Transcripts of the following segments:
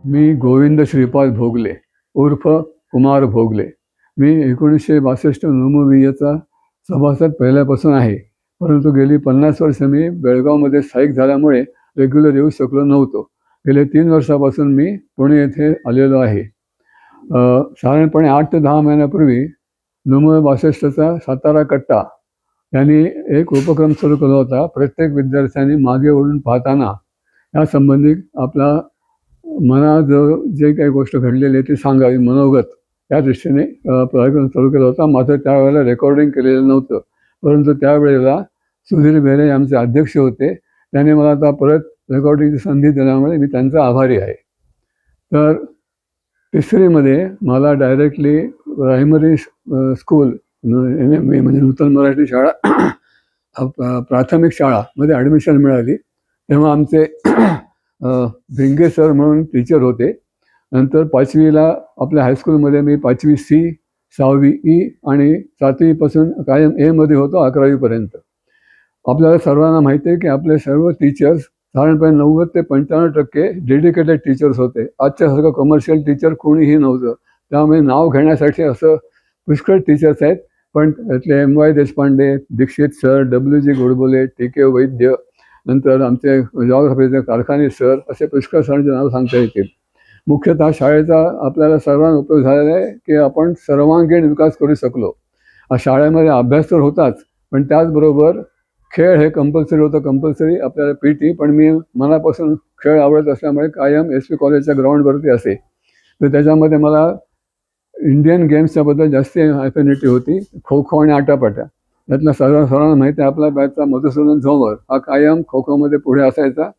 मी गोविंद श्रीपाद भोगले उर्फ कुमार भोगले. मी 1962 नोमुवियाचा सभासद पहिल्यापासून आहे, परंतु गेली 50 वर्ष मी बेळगावमध्ये स्थायिक झाल्यामुळे रेग्युलर येऊ शकलो नव्हतो. गेले 3 वर्षापासून मी पुणे येथे आलेलो आहे. साधारणपणे 8 ते 10 महिन्यापूर्वी नोमुविया 62चा सातारा कट्टा यांनी एक उपक्रम सुरू केला होता. प्रत्येक विद्यार्थ्यांनी मागे वळून पाहताना यासंबंधी आपला मनात जे काही गोष्ट घडलेली आहे ती सांगावी, मनोगत या दृष्टीने कार्यक्रम सुरू केला होता. मात्र त्यावेळेला रेकॉर्डिंग केलेलं नव्हतं, परंतु त्यावेळेला सुधीर बेरे आमचे अध्यक्ष होते. त्यांनी मला आता परत रेकॉर्डिंगची संधी दिल्यामुळे मी त्यांचा आभारी आहे. तर तिसरीमध्ये मला डायरेक्टली प्रायमरी स्कूल NMV म्हणजे नूतन मराठी शाळा प्राथमिक शाळामध्ये ॲडमिशन मिळाली. तेव्हा आमचे भिंगे सर म्हणून टीचर होते. नंतर 5वीला आपल्या हायस्कूलमध्ये मी 5वी C, 6वी E आणि 7वीपासून कायम Aमध्ये होतो 11वीपर्यंत. आपल्याला सर्वांना माहिती आहे की आपले सर्व टीचर्स साधारणपणे 90 ते 95% डेडिकेटेड टीचर्स होते. आजच्यासारखं कमर्शियल टीचर कोणीही नव्हतं. त्यामुळे नाव घेण्यासाठी असं पुष्कळ टीचर्स आहेत, पण त्यातले MY Deshpande, Dikshit sir, WG Godbole, TK Vaidya, नंतर आमचे जॉग्राफीचे कारखाने सर, असे पुष्कळ सरांचे नाव सांगता येतील. मुख्यतः शाळेचा आपल्याला सर्वांना उपयोग झालेला आहे की आपण सर्वांगीण विकास करू शकलो. शाळेमध्ये अभ्यास तर होताच, पण त्याचबरोबर खेळ हे कंपल्सरी होतं. कंपल्सरी आपल्याला PT, पण मी मनापासून खेळ आवडत असल्यामुळे कायम SP कॉलेजच्या ग्राउंडवरती असे. तर त्याच्यामध्ये मला इंडियन गेम्सच्याबद्दल जास्त ॲफिनिटी होती. खो खो आणि आटापाटा. त्यातल्या सर्वांना माहिती आहे आपला बॅचचा मधुसूदन झोंवर हा कायम खो खोमध्ये पुढे असायचा.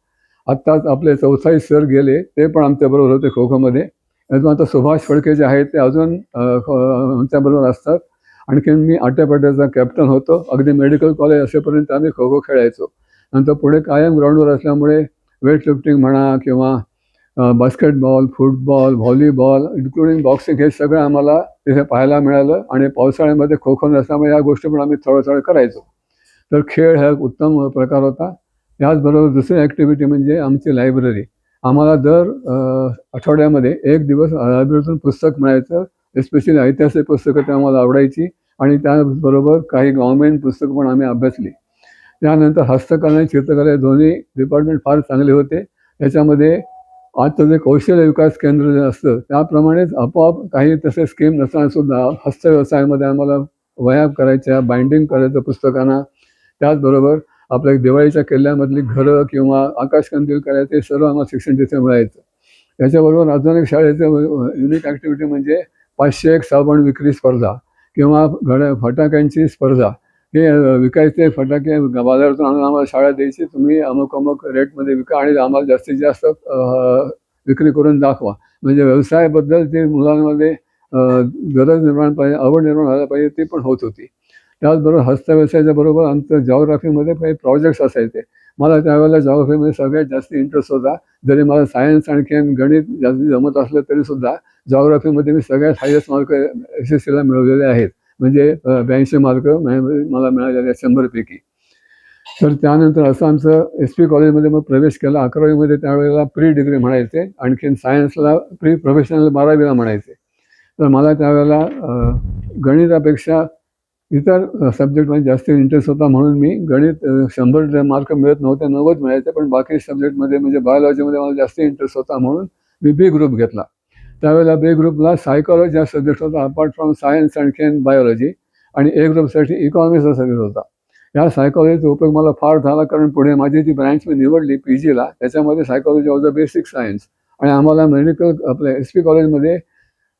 आत्ताच आपले चौथाई सर गेले, ते पण आमच्याबरोबर होते खो खोमध्ये. अजून आता सुभाष फडके जे आहेत ते अजून आमच्याबरोबर असतात. आणखीन मी आट्यापाट्याचा कॅप्टन होतो. अगदी मेडिकल कॉलेज असेपर्यंत आम्ही खो खो खेळायचो. नंतर पुढे कायम ग्राउंडवर असल्यामुळे वेट लिफ्टिंग म्हणा किंवा basketball, football, volleyball, including boxing हे सगळं आम्हाला तिथे पाहायला मिळालं. आणि पावसाळ्यामध्ये खो खो नसल्यामुळे या गोष्टी पण आम्ही थोडं करायचो. तर खेळ हा एक उत्तम प्रकार होता. याचबरोबर दुसरी ॲक्टिव्हिटी म्हणजे आमची लायब्ररी. आम्हाला दर आठवड्यामध्ये एक दिवस लायब्ररीतून पुस्तक मिळायचं. एस्पेशली ऐतिहासिक पुस्तकं ते आम्हाला आवडायची, आणि त्याचबरोबर काही गव्हर्नमेंट पुस्तकं पण आम्ही अभ्यासली. त्यानंतर हस्तकला आणि चित्रकला दोन्ही डिपार्टमेंट फार चांगले होते. त्याच्यामध्ये आजचं जे कौशल्य विकास केंद्र जे असतं त्याप्रमाणेच आपोआप काही तसे स्कीम नसताना सुद्धा हस्तव्यवसायामध्ये आम्हाला वह्या करायच्या, बाइंडिंग करायचं पुस्तकांना. त्याचबरोबर आपल्या दिवाळीच्या किल्ल्यामधली घरं किंवा आकाशकंदील करायचं, हे सर्व आम्हाला शिक्षण तिथे मिळायचं. त्याच्याबरोबर अजून एक शाळेचं युनिक ॲक्टिव्हिटी म्हणजे 501 साबण विक्री स्पर्धा किंवा फटाक्यांची स्पर्धा. हे विकायचे फटाके बाजारातून आणून आम्हाला शाळा द्यायची, तुम्ही अमुक रेटमध्ये विका आणि आम्हाला जास्तीत जास्त विक्री करून दाखवा. म्हणजे व्यवसायाबद्दल जे मुलांमध्ये गरज निर्माण पाहिजे, आवड निर्माण व्हायला पाहिजे, ती पण होत होती. त्याचबरोबर हस्तव्यवसायाच्या बरोबर आमचं जॉग्राफीमध्ये काही प्रोजेक्ट्स असायचे. मला त्यावेळेला जॉग्राफीमध्ये सगळ्यात जास्त इंटरेस्ट होता. जरी मला सायन्स आणखी गणित जास्त जमत असलं तरीसुद्धा जॉग्राफीमध्ये मी सगळ्यात हायेस्ट मार्क SSCला मिळवलेले आहेत. म्हणजे 82 मार्क मला मिळालेले आहेत 100पैकी. तर त्यानंतर असं आमचं SP कॉलेजमध्ये मग प्रवेश केला. 11वीमध्ये त्यावेळेला प्री डिग्री म्हणायचे, आणखीन सायन्सला प्री प्रोफेशनल 12वीला म्हणायचे. तर मला त्यावेळेला गणितापेक्षा इतर सब्जेक्टमध्ये जास्त इंटरेस्ट होता, म्हणून मी गणित 100 मार्क मिळत नव्हते, 90 मिळायचे. पण बाकी सब्जेक्टमध्ये म्हणजे बायोलॉजीमध्ये मला जास्त इंटरेस्ट होता, म्हणून मी B ग्रुप घेतला. त्यावेळेला B ग्रुपला सायकॉलॉजी हा सब्जेक्ट होता, अपार्ट फ्रॉम सायन्स आणखीन बायोलॉजी. आणि A ग्रुपसाठी इकॉनॉमिक्सचा सब्जेक्ट होता. या सायकॉलॉजीचा उपयोग मला फार झाला, कारण पुढे माझी जी ब्रँच मी निवडली PGला, त्याच्यामध्ये psychology was the basic science. आणि आम्हाला मेडिकल आपल्या SP कॉलेजमध्ये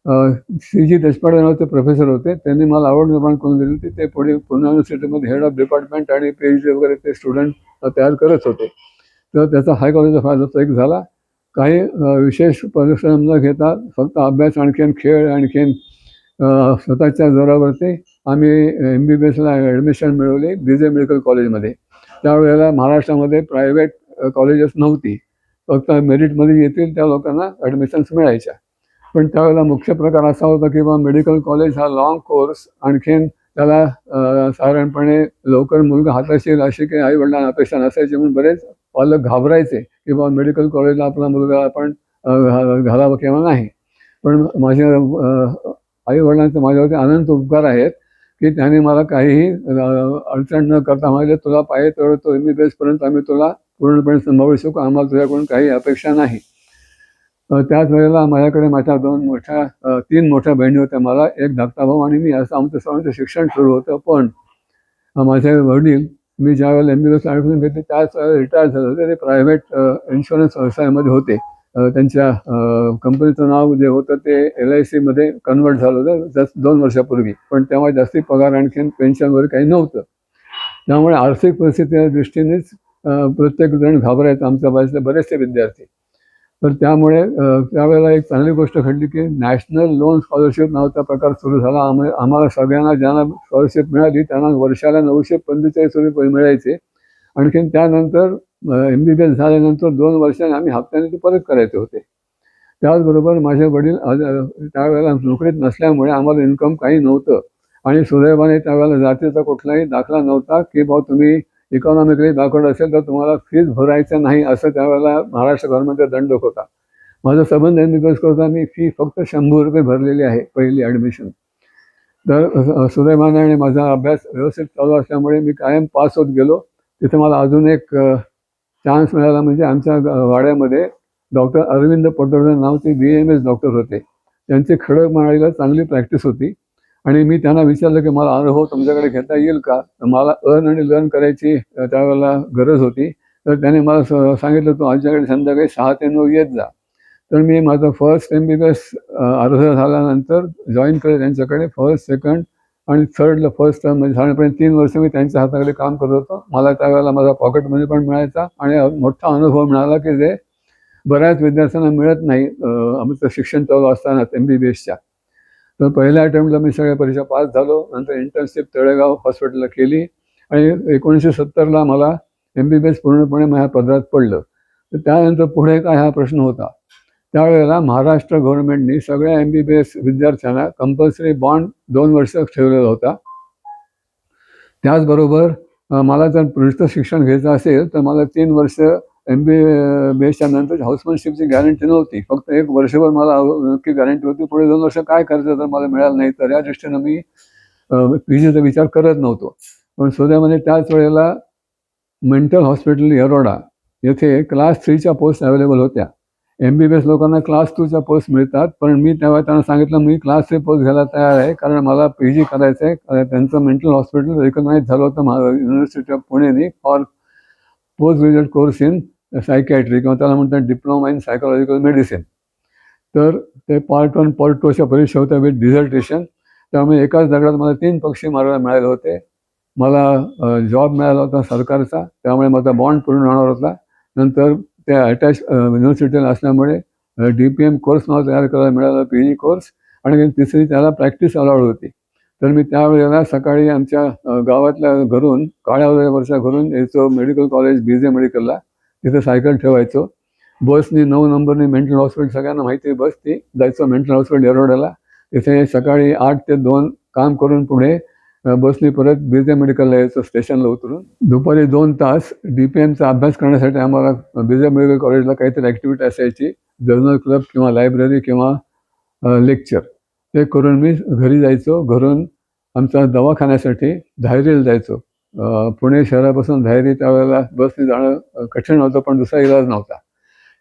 CG देशपांडे नावाचे प्रोफेसर होते. त्यांनी मला आवड निर्माण करून दिली होती. ते पुढे पुणे युनिव्हर्सिटीमध्ये हेड ऑफ डिपार्टमेंट आणि PhD वगैरे ते स्टुडंट तयार करत होते. तर त्याचा हाय कॉलेजचा फायदा एक झाला. काही विशेष परिश्रम न घेता फक्त अभ्यास आणखीन खेळ आणखीन स्वतःच्या जोरावरती आम्ही MBBSला ॲडमिशन मिळवली BJ मेडिकल कॉलेजमध्ये. त्यावेळेला महाराष्ट्रामध्ये प्रायव्हेट कॉलेजेस नव्हती, फक्त मेरिटमध्ये येतील त्या लोकांना ॲडमिशन्स मिळायच्या. पण त्यावेळेला मुख्य प्रकार असा होता की बा मेडिकल कॉलेज हा लाँग कोर्स, आणखीन त्याला साधारणपणे लवकर मुलगा हाताशी येईल अशी काही आईवडिलांना अपेक्षा नसायची, म्हणून बरेच पालक घाबरायचे की बा मेडिकल कॉलेजला आपला मुलगा आपण घालावं किंवा नाही. पण माझ्या आईवडिलांचे माझ्यावरती अनंत उपकार आहेत की त्यांनी मला काहीही अडचण न करता म्हणाले, तुला पाहिजे तेवढं तो MBBS पर्यंत आम्ही तुला पूर्णपणे सांभाळू शकू, आम्हाला तुझ्याकडून काही अपेक्षा नाही. त्याच वेळेला माझ्याकडे माझ्या 3 मोठ्या बहिणी होत्या. मला एक धाकटा भाऊ आणि मी, असं आमचं सर्वांचं शिक्षण सुरू होतं. पण माझे वडील, मी ज्यावेळेला MBBS ॲडमिशन घेतली त्याच वेळेला रिटायर झाले होते. ते प्रायव्हेट इन्शुरन्स व्यवसायामध्ये होते. त्यांच्या कंपनीचं नाव जे होतं ते LIC मध्ये कन्वर्ट झालं होतं जस्ट 2 वर्षापूर्वी. पण तेव्हा जास्ती पगार आणखीन पेन्शन वगैरे काही नव्हतं. त्यामुळे आर्थिक परिस्थितीच्या दृष्टीनेच प्रत्येकजण घाबरायचा, आमच्या बाजूचे बरेचसे विद्यार्थी. तर त्यामुळे त्यावेळेला एक चांगली गोष्ट घडली की नॅशनल लोन स्कॉलरशिप नावाचा प्रकार सुरू झाला. आम्हाला सगळ्यांना ज्यांना स्कॉलरशिप मिळाली त्यांना वर्षाला 945 रुपये मिळायचे. आणखीन त्यानंतर MBBS झाल्यानंतर 2 वर्षांनी आम्ही हप्त्याने ते परत करायचे होते. त्याचबरोबर माझे वडील त्यावेळेला नोकरीत नसल्यामुळे आम्हाला इन्कम काही नव्हतं आणि सुदैवाने त्यावेळेला जातीचा कुठलाही दाखला नव्हता की भाऊ तुम्ही इकॉनॉमिकली बॅकवर्ड असेल तर तुम्हाला फीज भरायचं नाही, असं त्यावेळेला महाराष्ट्र गव्हर्नमेंटचा दंडक होता. माझा संबंध MBBS करता मी फी फक्त 100 रुपये भरलेली आहे पहिली ॲडमिशन. तर सुदैवाने आणि माझा अभ्यास व्यवस्थित चालू असल्यामुळे मी कायम पास होत गेलो. तिथे मला अजून एक चान्स मिळाला, म्हणजे आमच्या वाड्यामध्ये डॉक्टर अरविंद पटवर्धन नावाचे BAMS डॉक्टर होते. त्यांची खडकमाळीला चांगली प्रॅक्टिस होती आणि मी त्यांना विचारलं की मला अनुभव तुमच्याकडे घेता येईल का. मला अर्न आणि लर्न करायची त्यावेळेला गरज होती. तर त्याने मला सांगितलं तू आमच्याकडे संध्याकाळी 6 ते 9 येत जा. तर मी माझं फर्स्ट MBBS अर्ज झाल्यानंतर जॉईन केलं त्यांच्याकडे. फर्स्ट, सेकंड आणि थर्डला फर्स्ट टर्म म्हणजे साधारणपणे 3 वर्ष मी त्यांच्या हाताखाली काम करत होतो. मला त्यावेळेला माझा पॉकेट मनी पण मिळायचा आणि मोठा अनुभव मिळाला की जे बऱ्याच विद्यार्थ्यांना मिळत नाही आमचं शिक्षण चालू असताना MBBSच्या. तर पहिल्या अटेम्प्टला मी सगळ्या परीक्षा पास झालो. नंतर इंटर्नशिप तळेगाव हॉस्पिटलला केली आणि 1970ला मला MBBS पूर्णपणे माझ्या पदरात पडलं. तर त्यानंतर पुढे काय हा प्रश्न होता. त्यावेळेला महाराष्ट्र गव्हर्नमेंटनी सगळ्या MBBS विद्यार्थ्यांना कंपल्सरी बॉन्ड 2 वर्ष ठेवलेला होता. त्याचबरोबर मला जर पुढचं शिक्षण घ्यायचं असेल तर मला 3 वर्ष MBBSच्या नंतर हाऊसमनशिपची गॅरंटी नव्हती. फक्त 1 वर्षभर मला नक्की गॅरंटी होती. पुढे 2 वर्ष काय करायचं जर मला मिळालं नाही तर, या दृष्टीनं मी PGचा विचार करत नव्हतो. पण सुदैवाने त्याच वेळेला मेंटल हॉस्पिटल येरोडा येथे क्लास 3च्या पोस्ट अवेलेबल होत्या. MBBS लोकांना क्लास 2च्या पोस्ट मिळतात, पण मी तेव्हा त्यांना सांगितलं मी क्लास 3 पोस्ट घ्यायला तयार आहे, कारण मला PG करायचं आहे. त्यांचं मेंटल हॉस्पिटल रिकग्नाइज झालं होतं युनिव्हर्सिटी ऑफ पुणेनी for post graduate course in psychiatry किंवा त्याला म्हणतात डिप्लोमा इन सायकोलॉजिकल मेडिसिन. तर ते पार्ट 1 पार्ट 2 अशा परीक्षा होत्या विथ डिझर्टेशन. त्यामुळे एकाच दगडात मला 3 पक्षी मारायला मिळाले होते. मला जॉब मिळाला होता सरकारचा, त्यामुळे माझा बॉन्ड पूर्ण होणार होता. नंतर ते अटॅच युनिव्हर्सिटीला असल्यामुळे DPM कोर्स मला तयार करायला मिळाला, PG कोर्स. आणि तिसरी त्याला प्रॅक्टिस अलाउड होती. तर मी त्यावेळेला सकाळी आमच्या गावातल्या घरून काळ्यावरच्या घरून यायचो मेडिकल कॉलेज BJ मेडिकलला. तिथे सायकल ठेवायचो. बसनी 9 नंबरनी मेंटल हॉस्पिटल, सगळ्यांना माहिती आहे बस ती, जायचं मेंटल हॉस्पिटल येरोड्याला. तिथे सकाळी 8 ते 2 काम करून पुढे बसनी परत BJ मेडिकलला यायचं स्टेशनला उतरून. दुपारी 2 तास DPMचा अभ्यास करण्यासाठी आम्हाला BJ मेडिकल कॉलेजला काहीतरी ॲक्टिव्हिटी असायची, जर्नल क्लब किंवा लायब्ररी किंवा लेक्चर. ते करून मी घरी जायचो. घरून आमच्या दवाखान्यासाठी धायरीला जायचो. पुणे शहरापासून धायरी त्यावेळेला बसने जाणं कठीण होतं, पण दुसरा इलाज नव्हता.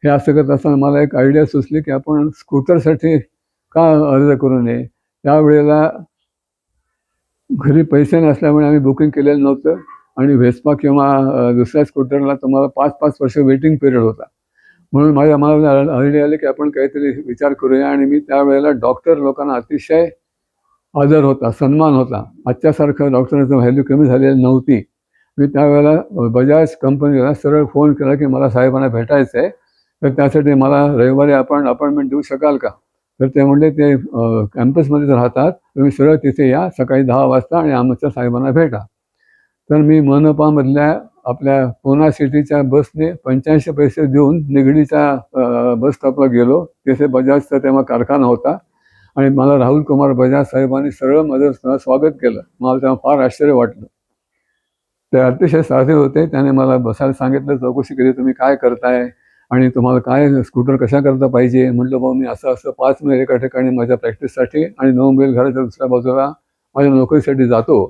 हे असं करत असताना मला एक आयडिया सुचली की आपण स्कूटरसाठी का अर्ज करू नये. त्यावेळेला घरी पैसे नसल्यामुळे आम्ही बुकिंग केलेलं नव्हतं आणि व्हेस्पा किंवा दुसऱ्या स्कूटरला तुम्हाला 5-5 वर्ष वेटिंग पिरियड होता. म्हणून मला आयडिया आली की आपण काहीतरी विचार करूया. आणि मी त्यावेळेला डॉक्टर लोकांना अतिशय आदर होता, सन्मान होता. आजच्यासारखं डॉक्टरांचं व्हॅल्यू कमी झालेली नव्हती. मी त्यावेळेला बजाज कंपनीला सरळ फोन केला की मला साहेबांना भेटायचं आहे, तर त्यासाठी मला रविवारी आपण अपॉइंटमेंट देऊ शकाल का. तर ते म्हणले ते कॅम्पसमध्येच राहतात, तुम्ही सरळ तिथे या सकाळी 10 वाजता आणि आमच्या साहेबांना भेटा. तर मी मनपामधल्या आपल्या पुणा सिटीच्या बसने 85 पैसे देऊन निगडीच्या बस स्टॉपला गेलो. तिथे बजाजचा तेव्हा कारखाना होता आणि मला राहुल कुमार बजाज साहेबांनी सरळ माझं स्वागत केलं. मला तेव्हा फार आश्चर्य वाटलं. ते अतिशय साधे होते. त्याने मला बसायला सांगितलं, चौकशी केली तुम्ही काय करताय आणि तुम्हाला काय स्कूटर कशा करता पाहिजे. म्हटलं भाऊ मी असं असं 5 मैल एका ठिकाणी माझ्या प्रॅक्टिससाठी आणि 9 मैल घराच्या दुसऱ्या बाजूला माझ्या नोकरीसाठी जातो.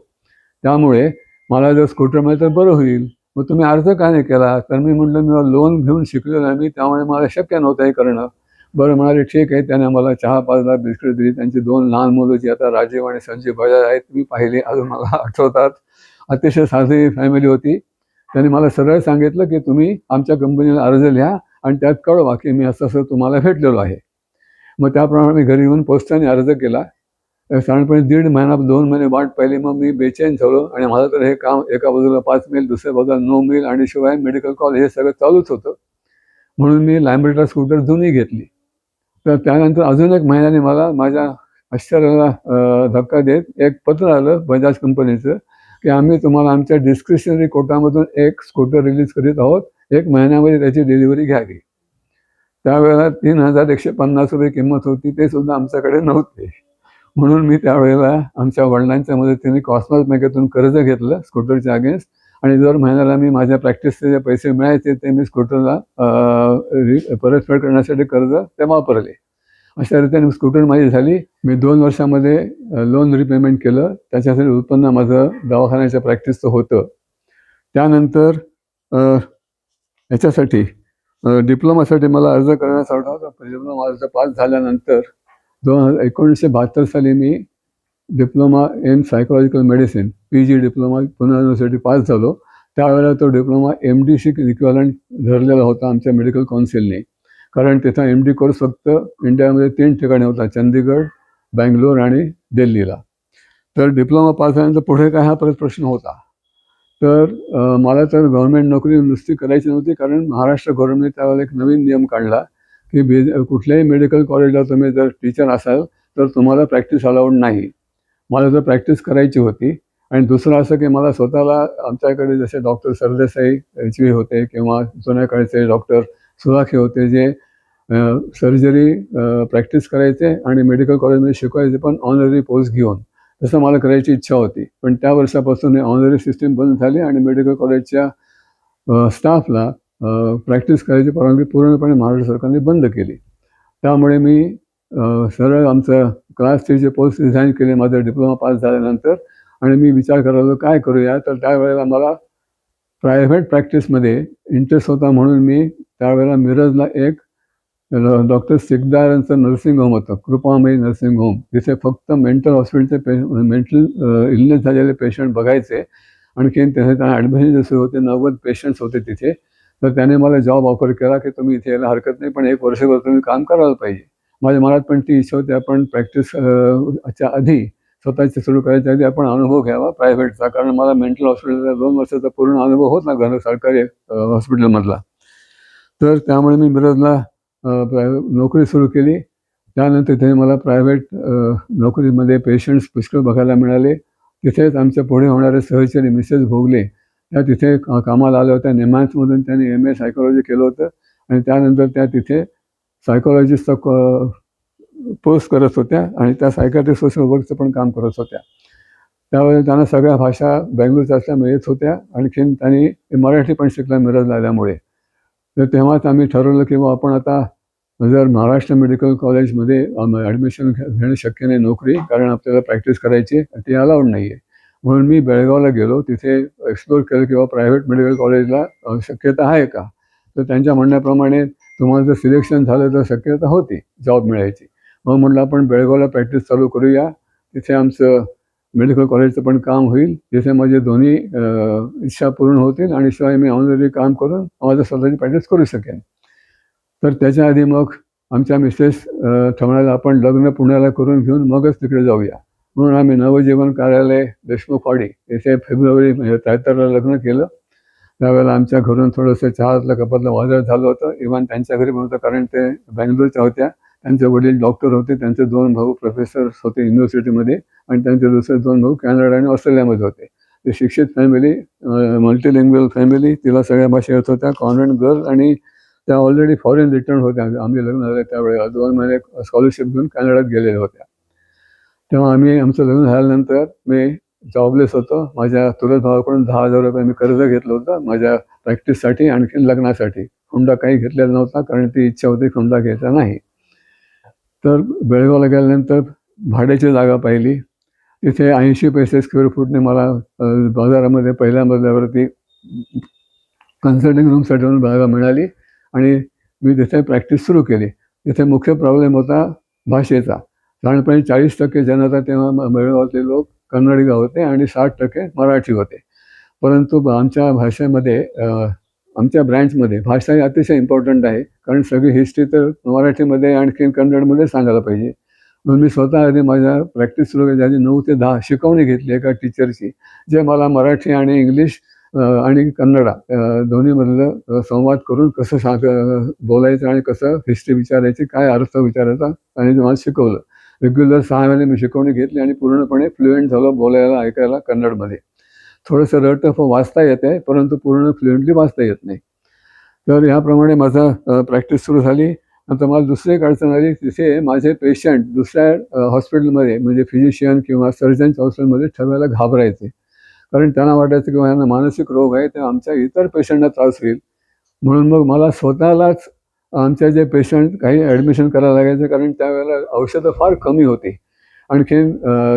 त्यामुळे मला जर स्कूटर मिळालं तर बरं होईल. मग तुम्ही अर्ज का नाही केला. तर मी म्हटलं मी लोन घेऊन शिकलेलो आहे मी, त्यामुळे मला शक्य नव्हतं हे करणं. बरं म्हणाले ठीक आहे. त्याने मला चहा पाजला, बिस्किट दिली. त्यांची 2 लहान मुलं जी आता राजीव आणि संजीव बजाज आहेत मी पाहिले, अजून मला आठवतात. अतिशय साधी फॅमिली होती. त्यांनी मला सरळ सांगितलं की तुम्ही आमच्या कंपनीला अर्ज लिहा आणि त्यात कळवा की मी असं असं तुम्हाला भेटलेलो आहे. मग त्याप्रमाणे मी घरी येऊन पोस्टाने अर्ज केला. साधारणपणे 1.5 महिना 2 महिने वाट पाहिली. मग मी बेचैन झालो आणि माझं तर हे काम एका बाजूला 5 मैल, दुसऱ्या बाजूला 9 मैल आणि शिवाय मेडिकल कॉलेज हे सगळं चालूच होतं. म्हणून मी लॅम्ब्रेटा स्कूटर जुनी घेतली. तर त्यानंतर अजून 1 महिन्याने मला माझ्या आश्चर्याला धक्का देत एक पत्र आलं बजाज कंपनीचं की आम्ही तुम्हाला आमच्या डिस्क्रिशनरी कोटामधून एक स्कूटर रिलीज करीत आहोत. 1 महिन्यामध्ये त्याची डिलिव्हरी घ्यावी. त्यावेळेला 3,150 रुपये किंमत होती. ते सुद्धा आमच्याकडे नव्हते. म्हणून मी त्यावेळेला आमच्या वडिलांच्या मदतीने कॉस्मॉस बँकेतून कर्ज घेतलं स्कूटरच्या अगेन्स्ट आणि दर महिन्याला मी माझ्या प्रॅक्टिसचे जे पैसे मिळायचे ते मी स्कूटरला परतफेड करण्यासाठी कर्ज ते वापरले. अशा रीतीने स्कूटर माझी झाली. मी 2 वर्षामध्ये लोन रिपेमेंट केलं. त्याच्यासाठी उत्पन्न माझं दवाखान्याच्या प्रॅक्टिसचं होतं. त्यानंतर याच्यासाठी डिप्लोमासाठी मला अर्ज करण्यासाठी होता. डिप्लोमा अर्ज पास झाल्यानंतर 1972 साली मी diploma in psychological medicine PG diploma Pune university pass झालो. त्यावेळेला तो डिप्लोमा MDशी इक्विव्हॅलंट धरलेला होता आमच्या मेडिकल काउन्सिलने. कारण तिथं MD कोर्स फक्त इंडियामध्ये 3 ठिकाणी होता, चंदीगड, बँगलोर आणि दिल्लीला. तर डिप्लोमा पास झाल्यानंतर पुढे काय हा परत प्रश्न होता. तर मला तर गव्हर्नमेंट नोकरी नुसती करायची नव्हती. कारण महाराष्ट्र गव्हर्नमेंट त्यावेळेला एक नवीन नियम काढला की कुठल्याही मेडिकल कॉलेजला तुम्ही जर टीचर असाल तर तुम्हाला प्रॅक्टिस अलाउड नाही. मला जर प्रॅक्टिस करायची होती आणि दुसरं असं की मला स्वतःला आमच्याकडे जसे डॉक्टर सरदेसाई HV होते किंवा जुन्या काळचे डॉक्टर सुराखे होते जे सर्जरी प्रॅक्टिस करायचे आणि मेडिकल कॉलेजमध्ये शिकवायचे पण ऑनररी पोस्ट घेऊन. तसं मला करायची इच्छा होती. पण त्या वर्षापासून हे ऑनररी सिस्टीम बंद झाली आणि मेडिकल कॉलेजच्या स्टाफला प्रॅक्टिस करायची परवानगी पूर्णपणे महाराष्ट्र सरकारने बंद केली. त्यामुळे मी सरळ आमचं क्लास 3चे पोस्ट रिझाईन केले माझं डिप्लोमा पास झाल्यानंतर आणि मी विचार करायला काय करूया. तर त्यावेळेला मला प्रायव्हेट प्रॅक्टिसमध्ये इंटरेस्ट होता. म्हणून मी त्यावेळेला मिरजला एक डॉक्टर सिकदारांचं नर्सिंग होम होतं, कृपामयी नर्सिंग होम. तिथे फक्त मेंटल हॉस्पिटलचे मेंटल इलनेस झालेले पेशंट बघायचे. आणखीन तिथे त्यांना ॲडमिशन जसे होते 90 पेशंट्स होते तिथे. तर त्याने मला जॉब ऑफर केला की तुम्ही इथे यायला हरकत नाही पण 1 वर्षभर तुम्ही काम करायला पाहिजे. माझ्या मनात पण ती इच्छा होती आपण प्रॅक्टिसच्या आधी स्वतःची सुरू करायच्या आधी आपण अनुभव घ्यावा प्रायव्हेटचा. कारण मला मेंटल हॉस्पिटलचा 2 वर्षाचा पूर्ण अनुभव होता सरकारी हॉस्पिटलमधला. तर त्यामुळे मी मिरजला नोकरी सुरू केली. त्यानंतर तिथे मला प्रायव्हेट नोकरीमध्ये पेशंट्स पुष्कळ बघायला मिळाले. तिथेच आमच्या पुढे होणारे सहचरी मिसेस भोगले त्या तिथे कामाला आल्या होत्या. निमान्समधून त्यांनी MA सायकोलॉजी केलं होतं आणि त्यानंतर त्या तिथे सायकोलॉजिस्टचा पोस्ट करत होत्या आणि त्या सायकाट्रिस्ट सोशल वर्कचं पण काम करत होत्या. त्यावेळेला त्यांना सगळ्या भाषा बँगलोरच्या असल्यामुळे येत होत्या. आणखीन त्यांनी मराठी पण शिकला मिरजला आल्यामुळे. तर तेव्हाच आम्ही ठरवलं की बा आपण आता जर महाराष्ट्र मेडिकल कॉलेजमध्ये ॲडमिशन घेणं शक्य नाही नोकरी, कारण आपल्याला प्रॅक्टिस करायची ती अलाउड नाही आहे. म्हणून मी बेळगावला गेलो. तिथे एक्सप्लोर केलं किंवा प्रायव्हेट मेडिकल कॉलेजला शक्यता आहे का. तर त्यांच्या म्हणण्याप्रमाणे तुम्हाला जर सिलेक्शन झालं तर शक्यता होती जॉब मिळायची. मग म्हटलं आपण बेळगावला प्रॅक्टिस चालू करूया. तिथे आमचं मेडिकल कॉलेजचं पण काम होईल. तिथे माझे दोन्ही इच्छा पूर्ण होतील आणि शिवाय मी ऑनररी काम करून माझं स्वतःची प्रॅक्टिस करू शकेन. तर त्याच्या आधी मग आमच्या मिसेस ठरवलं आपण लग्न पुण्याला करून घेऊन मगच तिकडे जाऊया. म्हणून आम्ही नवजीवन कार्यालय देशमुख वाडी येथे फेब्रुवारी 73ला लग्न केलं. त्यावेळेला आमच्या घरून थोडंसं चहातलं कपातलं वादळ झालं होतं. इव्हन त्यांच्या घरी पण होतं कारण ते बँगलोरच्या होत्या. त्यांचे वडील डॉक्टर होते. त्यांचे 2 भाऊ प्रोफेसर्स होते युनिव्हर्सिटीमध्ये आणि त्यांचे दुसरे 2 भाऊ कॅनडा आणि ऑस्ट्रेलियामध्ये होते. ते शिक्षित फॅमिली, मल्टीलिंग्वल फॅमिली. तिला सगळ्या भाषा येत होत्या. कॉन्व्हेंट गर्ल आणि त्या ऑलरेडी फॉरेन रिटर्न होत्या. आम्ही लग्न झालं त्यावेळेला 2 महिने स्कॉलरशिप घेऊन कॅनडात गेलेल्या होत्या. तेव्हा आमचं लग्न झाल्यानंतर मी जॉबलेस होतो. माझ्या चुलत भावाकडून 10,000 रुपये मी कर्ज घेतलं होतं माझ्या प्रॅक्टिससाठी आणखीन लग्नासाठी. हुंडा काही घेतलेला नव्हता, कारण ती इच्छा होती हुंडा घ्यायचा नाही. तर बेळगावला गेल्यानंतर भाड्याची जागा पाहिली. तिथे 80 पैसे स्क्वेअर फूटने मला बाजारामध्ये पहिल्या मजल्यावरती कन्सल्टिंग रूमसाठी म्हणून जागा मिळाली आणि मी तिथे प्रॅक्टिस सुरू केली. तिथे मुख्य प्रॉब्लेम होता भाषेचा. साधारणपणे 40% जनता तेव्हा बेळगावातले लोक कन्नडिगा होते आणि 60% मराठी होते. परंतु आमच्या भाषेमध्ये आमच्या ब्रँचमध्ये भाषा ही अतिशय इम्पॉर्टंट आहे, कारण सगळी हिस्ट्री तर मराठीमध्ये आणखीन कन्नडमध्ये सांगायला पाहिजे. म्हणून मी स्वतः आधी माझ्या प्रॅक्टिस सुरू केली. आधी 9 ते 10 शिकवणी घेतली एका टीचरची, जे मला मराठी आणि इंग्लिश आणि कन्नडा दोन्हीमधलं संवाद करून कसं बोलायचं आणि कसं हिस्ट्री विचारायची, काय अर्थ विचारायचा आणि मला शिकवलं. रेग्युलर 6 महिने मी शिकवणी घेतली आणि पूर्णपणे फ्लुएंट झालो बोलायला, ऐकायला कन्नडमध्ये. थोडंसं रटफ वाचता येते, परंतु पूर्ण फ्लुएंटली वाचता येत नाही. तर ह्याप्रमाणे माझा प्रॅक्टिस सुरू झाली. नंतर मला दुसरी एक अडचण आली. तिथे माझे पेशंट दुसऱ्या हॉस्पिटलमध्ये म्हणजे फिजिशियन किंवा सर्जनच्या हॉस्पिटलमध्ये ठेवायला घाबरायचे, कारण त्यांना वाटायचं की यांना मानसिक रोग आहे, तर आमच्या इतर पेशंटना त्रास होईल. म्हणून मग मला स्वतःलाच आमचे जे पेशंट काही ॲडमिशन करायला लागायचे, कारण त्यावेळेला औषधं फार कमी होती. आणखीन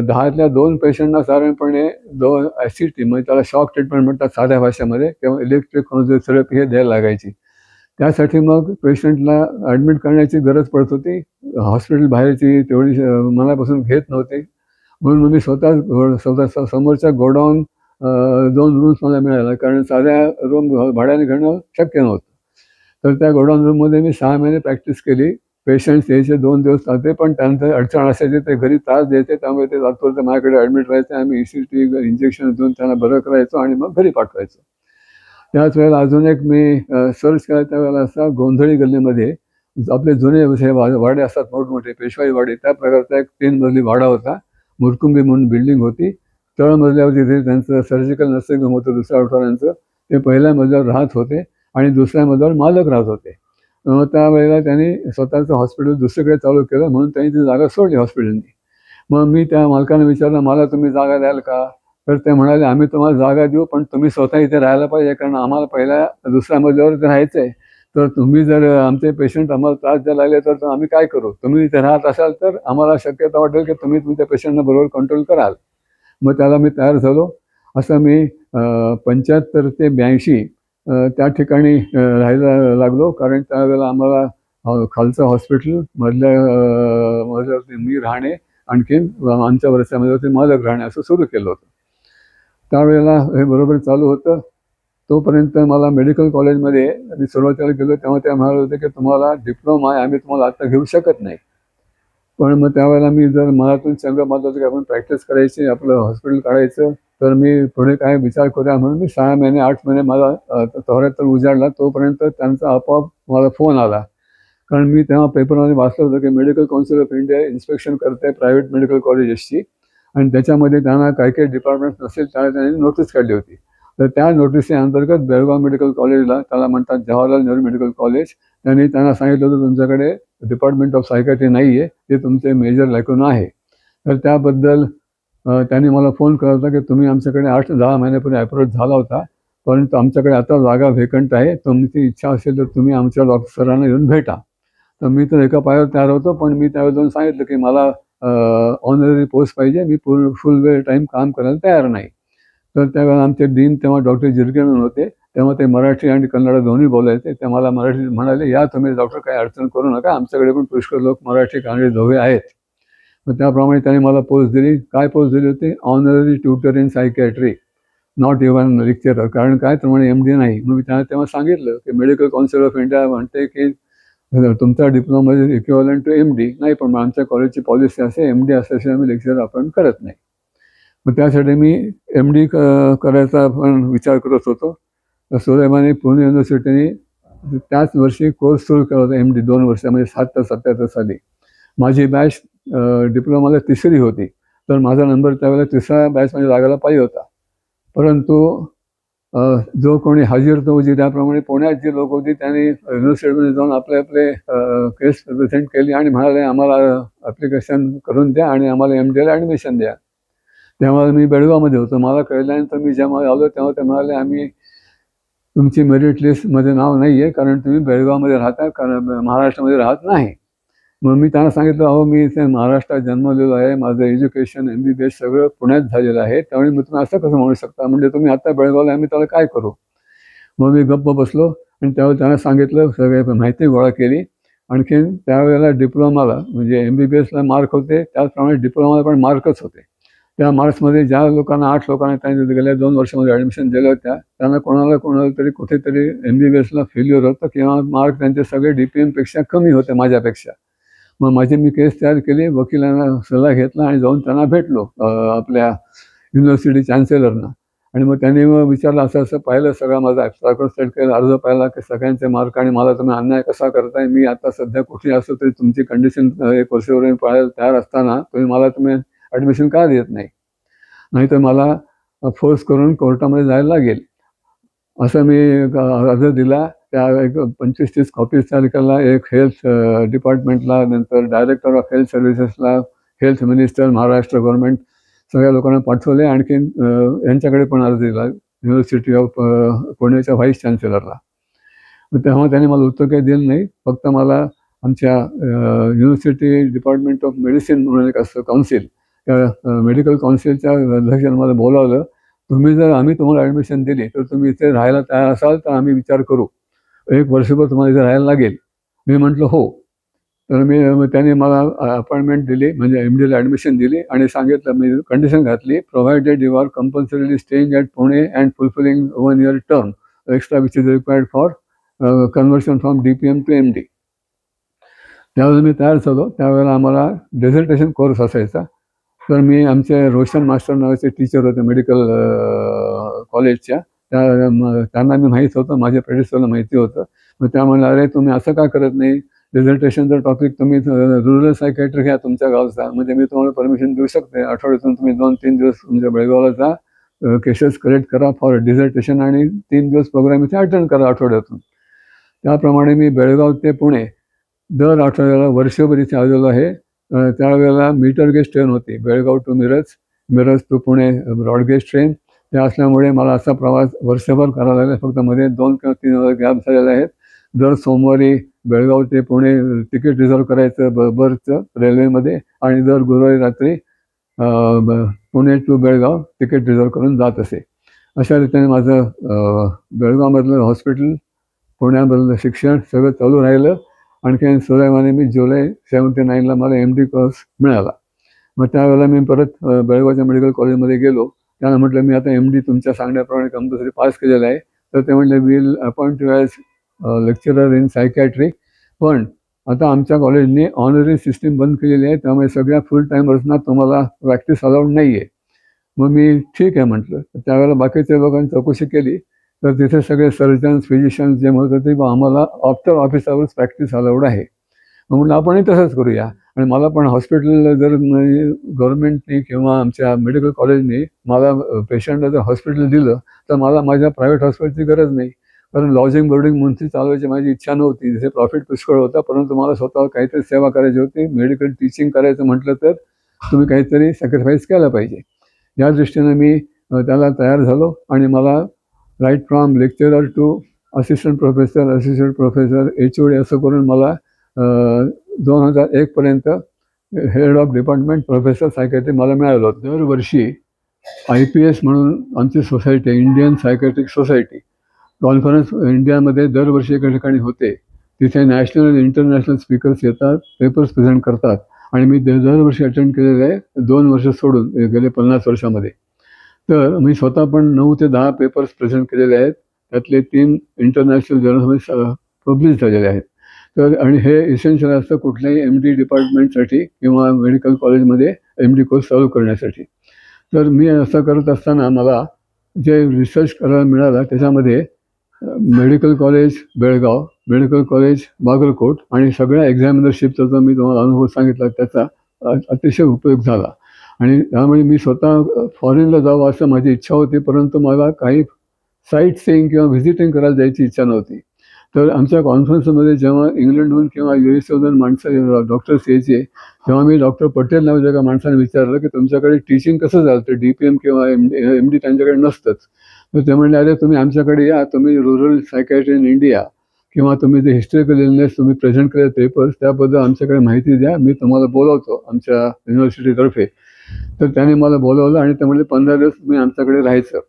10तल्या 2 पेशंटना साधारणपणे 2 ॲसिटी म्हणजे त्याला शॉक ट्रीटमेंट म्हणतात साध्या भाषेमध्ये, किंवा इलेक्ट्रिक थेरपी हे द्यायला लागायची. त्यासाठी मग पेशंटला ॲडमिट करण्याची गरज पडत होती. हॉस्पिटल बाहेरची तेवढी मनापासून घेत नव्हते. म्हणून मी स्वतः समोरच्या गोडाऊन 2 रूम्स मला मिळाल्या, कारण साध्या रूम भाड्याने घेणं शक्य नव्हतं. तर त्या गोडाऊन रूममध्ये मी 6 महिने प्रॅक्टिस केली. पेशंट्स यायचे, 2 दिवस चालते, पण त्यांचं अडचण असायची, ते घरी त्रास द्यायचे. त्यामुळे ते तात्पुरते माझ्याकडे ॲडमिट राहायचे. आम्ही ECT इंजेक्शन देऊन त्यांना बरं करायचो आणि मग घरी पाठवायचो. त्याच वेळेला अजून एक मी सर्च केला. त्यावेळेला असा गोंधळी गल्लीमध्ये आपले जुने वाडे असतात मोठमोठे, पेशवाई वाडे, त्या प्रकारचा एक 3 मजली वाडा होता. मुरकुंबी म्हणून बिल्डिंग होती. तळमजल्यावर तिथे त्यांचं सर्जिकल नर्सिंग होम होतं दुसऱ्या आठवड्यांचं. ते पहिल्या मजल्यावर राहत होते आणि दुसऱ्या मजल्यावर मालक राहत होते. त्यावेळेला त्यांनी स्वतःचं हॉस्पिटल दुसरीकडे चालू केलं, म्हणून त्यांनी ती जागा सोडली हॉस्पिटलनी. मग मी त्या मालकाने विचारलं, मला तुम्ही जागा द्याल का? तर ते म्हणाले, आम्ही तुम्हाला जागा देऊ, पण तुम्ही स्वतः इथे राहायला पाहिजे, कारण आम्हाला पहिल्या दुसऱ्या मजल्यावर इथे राहायचं आहे. तर तुम्ही जर आमचे पेशंट आम्हाला त्रास द्यायला लागले तर आम्ही काय करू? तुम्ही इथे राहत असाल तर आम्हाला शक्यता वाटेल की तुम्ही तुमच्या पेशंटना बरोबर कंट्रोल कराल. मग त्याला मी तयार झालो. असं मी 75 ते 82 त्या ठिकाणी राहायला लागलो, कारण त्यावेळेला आम्हाला खालचं हॉस्पिटल, मधल्या मजल्यावरती मी राहणे, आणखीन आमच्या वरच्या मजल्यावरती मालक राहणे, असं सुरू केलं होतं. त्यावेळेला हे बरोबर चालू होतं. तोपर्यंत मला मेडिकल कॉलेजमध्ये मी सुरुवातीला गेलो तेव्हा ते म्हणाले होते की तुम्हाला डिप्लोमा आहे, आम्ही तुम्हाला आता घेऊ शकत नाही. पण मग त्यावेळेला मी जर मनातून संघ बांधला की आपण प्रॅक्टिस करायची, आपलं हॉस्पिटल काढायचं, तर मी पुढे काय विचार करूया म्हणून मी 6 महिने 8 महिने मला तर उजाडला. तोपर्यंत त्यांचा आपोआप मला फोन आला, कारण मी तेव्हा पेपरमध्ये वाचलं होतं की medical council of India inspection करते प्रायव्हेट मेडिकल कॉलेजेसची, आणि त्याच्यामध्ये त्यांना काही काही डिपार्टमेंट्स नसेल त्याला त्यांनी नोटीस काढली होती. तर त्या नोटीसअंतर्गत बेळगाव मेडिकल कॉलेजला, त्याला म्हणतात जवाहरलाल नेहरू मेडिकल कॉलेज, त्यांना सांगितलं होतं तुमच्याकडे डिपार्टमेंट ऑफ सायकॅट्री नाही आहे, ते तुमचे मेजर लॅक्युना आहे. तर त्याबद्दल त्यांनी मला फोन केला होता की तुम्ही आमच्याकडे 8-10 महिन्यापूर्वी अप्रोच झाला होता, परंतु आमच्याकडे आता जागा व्हेकंट आहे, तुमची इच्छा असेल तर तुम्ही आमच्या डॉक्टर सरांना येऊन भेटा. तर मी तर एका पायावर तयार होतो, पण मी त्यावेळेस जाऊन सांगितलं की मला ऑनररी पोस्ट पाहिजे, मी फुल वेळ टाईम काम करायला तयार नाही. तर त्यावेळेला आमचे डीन तेव्हा डॉक्टर जिरगे म्हणून होते. तेव्हा ते मराठी आणि कन्नड दोन्ही बोलायचे. ते मला मराठीत म्हणाले, या तुम्ही डॉक्टर काही अडचण करू नका, आमच्याकडे पण पुष्कळ लोक मराठी कन्नडी दोघे आहेत. मग त्याप्रमाणे त्यांनी मला पोस्ट दिली. काय पोस्ट दिली होती? Honorary tutor in psychiatry, not even lecturer. कारण काय तर म्हणे MD नाही. मग मी त्यांना तेव्हा सांगितलं की मेडिकल काउन्सिल ऑफ इंडिया म्हणते की तुमचा diploma is equivalent to MD. नाही, पण आमच्या कॉलेजची पॉलिसी असे, MD असल्याशिवाय आम्ही लेक्चर आपण करत नाही. मग त्यासाठी मी MD करायचा पण विचार करत होतो. तर सुदैवाने पुणे युनिव्हर्सिटीने त्याच वर्षी कोर्स सुरू केला होता MD 2 वर्षामध्ये 77 साली. माझी बॅच डिप्लोमाला 3री होती, तर माझा नंबर त्यावेळेला 3ऱ्या बॅचमध्ये लागायला पाहिजे होता. परंतु जो कोणी हजीर होती, त्याप्रमाणे पुण्यात जी लोक होती त्यांनी युनिव्हर्सिटीमध्ये जाऊन आपले केस प्रेझेंट केली आणि म्हणाले आम्हाला ॲप्लिकेशन करून द्या आणि आम्हाला MDला ॲडमिशन द्या. तेव्हा मी बेळगावमध्ये होतो. मला कळल्यानंतर मी जेव्हा आलो तेव्हा ते म्हणाले आम्ही तुमची मेरिट लिस्टमध्ये नाव नाही आहे, कारण तुम्ही बेळगावमध्ये राहता, कारण महाराष्ट्रामध्ये राहत नाही. मग मी त्यांना सांगितलं, अहो मी इथे महाराष्ट्रात जन्मलेलो आहे, माझं एज्युकेशन MBBS सगळं पुण्यात झालेलं आहे, त्यामुळे मग तुम्ही असं कसं म्हणू शकता, म्हणजे तुम्ही आता बेळगावला आहे, मी त्याला काय करू. मग मी गप्प बसलो आणि त्यावेळेला त्यांना सांगितलं, सगळे माहिती गोळा केली. आणखीन त्यावेळेला डिप्लोमाला म्हणजे MBBSला मार्क होते, त्याचप्रमाणे डिप्लोमाला पण मार्कच होते. त्या मार्क्समध्ये ज्या लोकांना 8 लोकांना त्यांनी गेल्या 2 वर्षामध्ये ॲडमिशन दिलं होत्या, त्यांना कोणाला तरी कुठेतरी MBBSला फेल्युअर होतं किंवा मार्क त्यांचे सगळे DPMपेक्षा कमी होते माझ्यापेक्षा. मग मी केस तयार केली, वकिलांना सल्ला घेतला आणि जाऊन त्यांना भेटलो आपल्या युनिव्हर्सिटी चान्सेलरना. आणि मग त्यांनी मग विचारलं, असं पाहिलं सगळा माझा ॲब्स्ट्रॅक्ट केला, अर्ज पाहिला की सगळ्यांचे मार्क आणि मला तुम्ही अन्याय कसा करताय. मी आता सध्या कुठे असो तरी तुमची कंडिशन 1 वर्षापर्यंत पाळायला तयार असताना तुम्ही ॲडमिशन का देत नाही, नाहीतर मला फोर्स करून कोर्टामध्ये जायला लागेल. असं मी अर्ज दिला. त्या एक 25-30 कॉपीज तयार केला. एक हेल्थ डिपार्टमेंटला, नंतर डायरेक्टर ऑफ हेल्थ सर्व्हिसेसला, हेल्थ मिनिस्टर, महाराष्ट्र गव्हर्नमेंट सगळ्या लोकांना पाठवले. आणखीन यांच्याकडे पण अर्ज दिला, युनिव्हर्सिटी ऑफ पुण्याच्या व्हाईस चान्सेलरला. तेव्हा त्याने मला उत्तर काही दिलं नाही. फक्त मला आमच्या युनिव्हर्सिटी डिपार्टमेंट ऑफ मेडिसिन म्हणून एक असतं काउन्सिल, त्या मेडिकल काउन्सिलच्या अध्यक्षाने मला बोलावलं. आम्ही तुम्हाला ॲडमिशन दिली तर तुम्ही इथे राहायला तयार असाल तर आम्ही विचार करू. 1 वर्षभर तुम्हाला इथे राहायला लागेल. मी म्हटलं हो. तर त्याने मला अपॉइंटमेंट दिली, म्हणजे MDला ॲडमिशन दिली आणि सांगितलं, मी कंडिशन घातली, provided you are compulsorily staying at Pune and fulfilling 1 year term extra which is required for conversion from DPM to MD. त्यावेळेला मी तयार झालो. त्यावेळेला आम्हाला डेझर्टेशन कोर्स असायचा. तर मी आमचे रोशन मास्टर नावाचे टीचर होते मेडिकल कॉलेजच्या, त्यांना मी माहीत होतं, माझ्या प्रेडिसरला माहिती होतं. मग त्या म्हणलं, अरे तुम्ही असं का करत नाही, डेझर्टेशनचा टॉपिक तुम्ही रुरल सायकॅट्री घ्या तुमच्या गावचा, म्हणजे मी तुम्हाला परमिशन देऊ शकते. आठवड्यातून तुम्ही 2-3 दिवस तुमच्या बेळगावला जा, केसेस कलेक्ट करा फॉर डिझर्टेशन आणि 3 दिवस प्रोग्राम इथे अटेंड करा आठवड्यातून. त्याप्रमाणे मी बेळगाव ते पुणे दर आठवड्याला वर्षभर इथे आलेलो आहे. त्यावेळेला मीटर गेज ट्रेन होती, Belgaum to Miraj, Miraj to Pune broad gauge train. ते असल्यामुळे मला असा प्रवास वर्षभर करावा लागला. फक्त मध्ये 2 किंवा 3 वेळा गॅप झालेले आहेत. दर सोमवारी बेळगाव ते पुणे तिकीट रिझर्व करायचं बसचं रेल्वेमध्ये, आणि दर गुरुवारी रात्री Pune to Belgaum ticket reserve करून जात असे. अशा रीतीने माझं बेळगावमधलं हॉस्पिटल, पुण्यामधलं शिक्षण सगळं चालू राहिलं. आणखीन सुदैवाने मी जुलै 79ला मला MD कोर्स मिळाला. मग त्यावेळेला मी परत बेळगावच्या मेडिकल कॉलेजमध्ये गेलो. त्यांना म्हटलं, मी आता MD तुमच्या सांगण्याप्रमाणे कंपल्सरी पास केलेलं आहे. तर ते म्हटले, will appoint you as lecturer in psychiatry. पण आता आमच्या कॉलेजने ऑनरी सिस्टीम बंद केलेली आहे, त्यामुळे सगळ्या फुल टाईमर्सना तुम्हाला प्रॅक्टिस अलाउड नाही आहे. मग मी ठीक आहे म्हटलं. त्यावेळेला बाकीच्या लोकांनी चौकशी केली, तर तिथे सगळे सर्जन्स, फिजिशियन्स जे म्हणत होते, आम्हाला after office hours practice allowed आहे. मग म्हटलं आपणही तसंच करूया. आणि मला पण हॉस्पिटल जर गव्हर्नमेंटने किंवा आमच्या मेडिकल कॉलेजने मला पेशंटला जर हॉस्पिटल दिलं तर मला माझ्या प्रायव्हेट हॉस्पिटलची गरज नाही. कारण लॉजिंग बोर्डिंग मंथली चालवायची माझी इच्छा नव्हती. तिथे प्रॉफिट पुष्कळ होता, परंतु मला स्वतःवर काहीतरी सेवा करायची होती. मेडिकल टीचिंग करायचं म्हटलं तर तुम्ही काहीतरी सॅक्रिफाईस केला पाहिजे. या दृष्टीनं मी त्याला तयार झालो. आणि मला right from lecturer to assistant professor HOD असं करून मला 2001पर्यंत head of department professor psychiatry मला मिळालं होतं. दरवर्षी IPS म्हणून आमची society, Indian psychiatric society conference इंडियामध्ये दरवर्षी एका ठिकाणी होते. तिथे नॅशनल आणि इंटरनॅशनल स्पीकर्स येतात, पेपर्स प्रेझेंट करतात. आणि मी दरवर्षी अटेंड केलेलं आहे, 2 वर्ष सोडून गेले 50 वर्षामध्ये. तर मी स्वतः पण 9 ते 10 पेपर्स प्रेझेंट केलेले आहेत. त्यातले 3 इंटरनॅशनल जर्नल्समध्ये पब्लिश झालेले आहेत. तर आणि हे इसेन्शियल असतं कुठल्याही MD डिपार्टमेंटसाठी किंवा मेडिकल कॉलेजमध्ये MD कोर्स चालू करण्यासाठी. तर मी असं करत असताना मला जे रिसर्च करायला मिळालं त्याच्यामध्ये medical college Belgaum, medical college Bagalkot आणि सगळ्या एक्झामिनरशिपचा जो मी तुम्हाला अनुभव सांगितला त्याचा अतिशय उपयोग झाला. आणि त्यामुळे मी स्वतः फॉरेनला जावं असं माझी इच्छा होती, परंतु मला काही साईट सीइंग किंवा व्हिजिटिंग करायला जायची इच्छा नव्हती. तर आमच्या कॉन्फरन्समध्ये जेव्हा इंग्लंडहून किंवा USA माणसं डॉक्टर्स यायचे, तेव्हा मी डॉक्टर पटेल नावाच्या एका माणसाने विचारलं की तुमच्याकडे टीचिंग कसं चालतं, DPM किंवा MD त्यांच्याकडे नसतंच. तर ते म्हणले, "अरे तुम्ही आमच्याकडे या, तुम्ही रुरल सायकॅट्री इन इंडिया किंवा तुम्ही जे हिस्टॉरिकल इलनेस तुम्ही प्रेझेंट केले पेपर्स त्याबद्दल आमच्याकडे माहिती द्या, मी तुम्हाला बोलावतो आमच्या युनिव्हर्सिटीतर्फे." तर त्याने मला बोलावलं आणि ते म्हणले 15 दिवस तुम्ही आमच्याकडे राहायचं.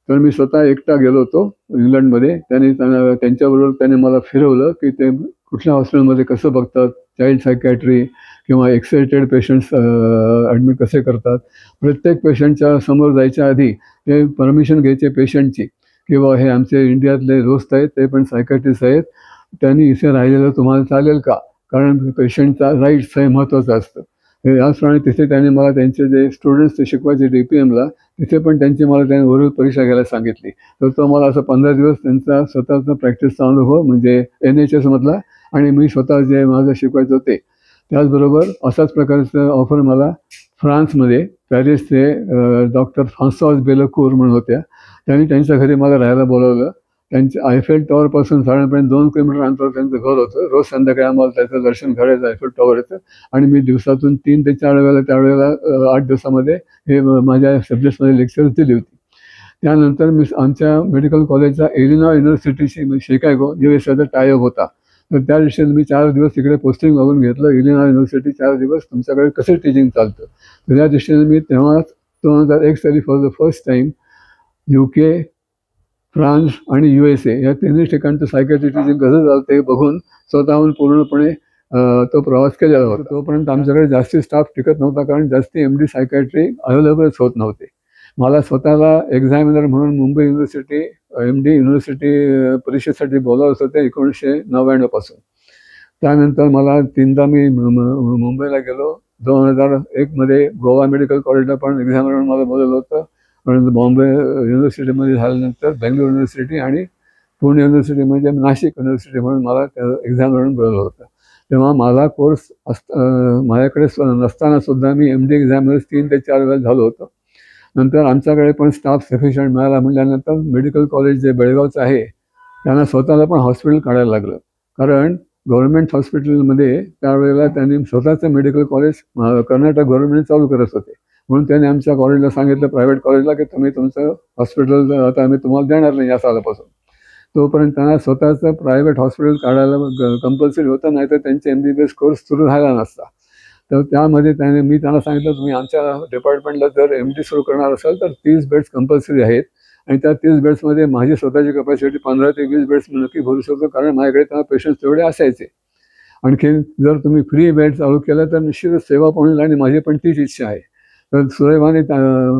तर मी स्वतः एकटा गेलो होतो इंग्लंडमध्ये. त्यांच्याबरोबर त्याने मला फिरवलं की ते कुठल्या हॉस्पिटलमध्ये कसं बघतात, चाइल्ड सायकॅट्री किंवा एक्सायटेड पेशंट्स ॲडमिट कसे करतात. प्रत्येक पेशंटच्या समोर जायच्या आधी ते परमिशन घ्यायचे पेशंटची की बाबा हे आमचे इंडियातले दोस्त आहेत, ते पण सायकॅट्रिस्ट आहेत, त्यांनी इथे राहिलेलं तुम्हाला चालेल का? कारण पेशंटचा राईट्स हे महत्त्वाचं असतं. याचप्रमाणे तिथे त्यांनी मला त्यांचे जे स्टुडंट्स ते शिकवायचे DPMला तिथे पण त्यांनी ओरल परीक्षा घ्यायला सांगितली. तर तो मला असं 15 दिवस त्यांचा स्वतःचा प्रॅक्टिसचा अनुभव म्हणजे NHSमधला आणि मी स्वतः जे माझं शिकवायचं ते. त्याचबरोबर अशाच प्रकारचं ऑफर मला फ्रान्समध्ये पॅरिसचे डॉक्टर फ्रान्सॉज बेलकूर म्हणून होत्या. त्यांनी त्यांच्या घरी मला राहायला बोलावलं. त्यांच्या आयफेल टॉवरपासून साधारणपणे 2 किलोमीटर अंतरावर त्यांचं घर होतं. रोज संध्याकाळी आम्हाला त्याचं दर्शन घडायचं आयफेल टॉवरचं आणि मी दिवसातून 3 ते 4 वेळेला त्यावेळेला 8 दिवसामध्ये हे माझ्या सब्जेक्ट्समध्ये लेक्चर्स दिली होती. त्यानंतर मी आमच्या मेडिकल कॉलेजच्या इलिनॉय युनिव्हर्सिटीशी शिकागो USAचा टायअप होता. तर त्या दिवशी मी 4 दिवस तिकडे पोस्टिंग मागून घेतलं. इलिनॉय युनिव्हर्सिटी 4 दिवस तुमच्याकडे कसं टीचिंग चालतं. तर त्या दृष्टीने मी तेव्हाच 2001 साली for the first time UK, France आणि USA या तिन्ही ठिकाणचं सायकॅट्री टीचिंग कसं चालतं हे बघून स्वतःहून पूर्णपणे तो प्रवास केलेला होता. तोपर्यंत आमच्याकडे जास्ती स्टाफ टिकत नव्हता कारण जास्ती MD सायकॅट्री अवेलेबलच होत नव्हते. मला स्वतःला एक्झामिनर म्हणून मुंबई युनिव्हर्सिटी MD युनिव्हर्सिटी परीक्षेसाठी बोलावत होते 1999 पासून. त्यानंतर मला 3दा मी मुंबईला गेलो. 2001मध्ये गोवा मेडिकल कॉलेजला पण एक्झामिनर म्हणून मला बोलावलं होतं. परंतु बॉम्बे युनिव्हर्सिटीमध्ये झाल्यानंतर बेंगलोर युनिव्हर्सिटी आणि पुणे युनिव्हर्सिटी म्हणजे नाशिक युनिव्हर्सिटी म्हणून मला एक्झाम म्हणून बोलवलं होतं. तेव्हा माझा कोर्स माझ्याकडे नसतानासुद्धा मी MD एक्झामिनर्स 3 ते 4 वेळा झालो होतो. नंतर आमच्याकडे पण स्टाफ सफिशियंट मिळाला म्हटल्यानंतर मेडिकल कॉलेज जे बेळगावचं आहे त्यांना स्वतःला पण हॉस्पिटल काढायला लागलं. कारण गव्हर्नमेंट हॉस्पिटलमध्ये त्यावेळेला त्यांनी स्वतःचं मेडिकल कॉलेज कर्नाटक गव्हर्नमेंट चालू करत होते. म्हणून त्यांनी आमच्या कॉलेजला सांगितलं, प्रायव्हेट कॉलेजला, की तुम्ही तुमचं हॉस्पिटल आता आम्ही तुम्हाला देणार नाही या सालापासून. तोपर्यंत त्यांना स्वतःचं प्रायव्हेट हॉस्पिटल काढायला कंपल्सरी होतं, नाही तर त्यांचे MBBS कोर्स सुरू झाला नसता. तर त्यामध्ये मी त्यांना सांगितलं, तुम्ही आमच्या डिपार्टमेंटला जर MD सुरू करणार असाल तर 30 बेड्स कंपल्सरी आहेत आणि त्या 30 बेड्समध्ये माझी स्वतःची कपॅसिटी 15 ते 20 बेड्स मी नक्की भरू शकतो, कारण माझ्याकडे तेव्हा पेशंट्स तेवढे असायचे. आणखी जर तुम्ही फ्री बेड चालू केलं तर निश्चितच सेवा पण आणि माझी पण तीच इच्छा आहे. तर सुदैवाने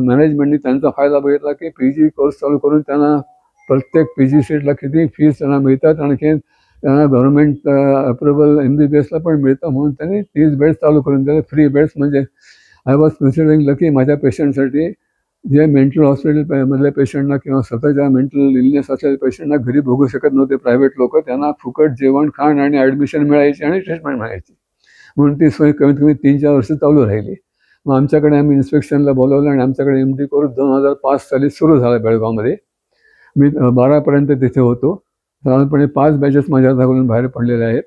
मॅनेजमेंटने त्यांचा फायदा बघितला की PG कोर्स चालू करून त्यांना प्रत्येक PG सीटला किती फीस त्यांना मिळतात, आणखी त्यांना गव्हर्नमेंट अप्रुव्हल MBBSला पण मिळतं, म्हणून त्यांनी 30 बेड्स चालू करून दिले फ्री बेड्स. म्हणजे आय वॉज कन्सिडरिंग लकी माझ्या पेशंटसाठी. जे मेंटल हॉस्पिटल मधल्या पेशंटना किंवा स्वतःच्या मेंटल इलनेस असलेल्या पेशंटना घरी बघू शकत नव्हते प्रायव्हेट लोक, त्यांना फुकट जेवण खाण आणि ॲडमिशन मिळायची आणि ट्रीटमेंट मिळायची. म्हणून ती सोय कमीत कमी 3-4 वर्ष चालू राहिली. मग आमच्याकडे आम्ही इन्स्पेक्शनला बोलावलं आणि आमच्याकडे MD कोर्स 2005 साली सुरू झाला बेळगावमध्ये. मी 12पर्यंत तिथे होतो. साधारणपणे 5 बॅचेस माझ्या हाताखालून बाहेर पडलेले आहेत.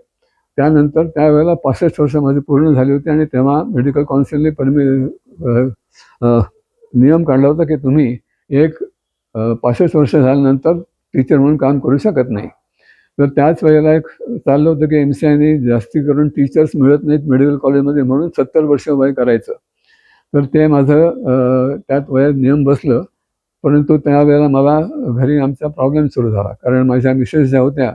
त्यानंतर त्यावेळेला 65 वर्ष माझी पूर्ण झाली होती आणि तेव्हा मेडिकल काउन्सिलने नियम काढला होता की तुम्ही 65 वर्ष झाल्यानंतर टीचर म्हणून काम करू शकत नाही. तर त्याच वेळेला एक चाललं होतं की MCIने जास्ती करून टीचर्स मिळत नाहीत मेडिकल कॉलेजमध्ये, म्हणून 70 वर्ष वय करायचं. तर ते माझं त्यात वयात नियम बसलं. परंतु त्यावेळेला मला घरी आमचा प्रॉब्लेम सुरू झाला, कारण माझ्या मिसेस ज्या होत्या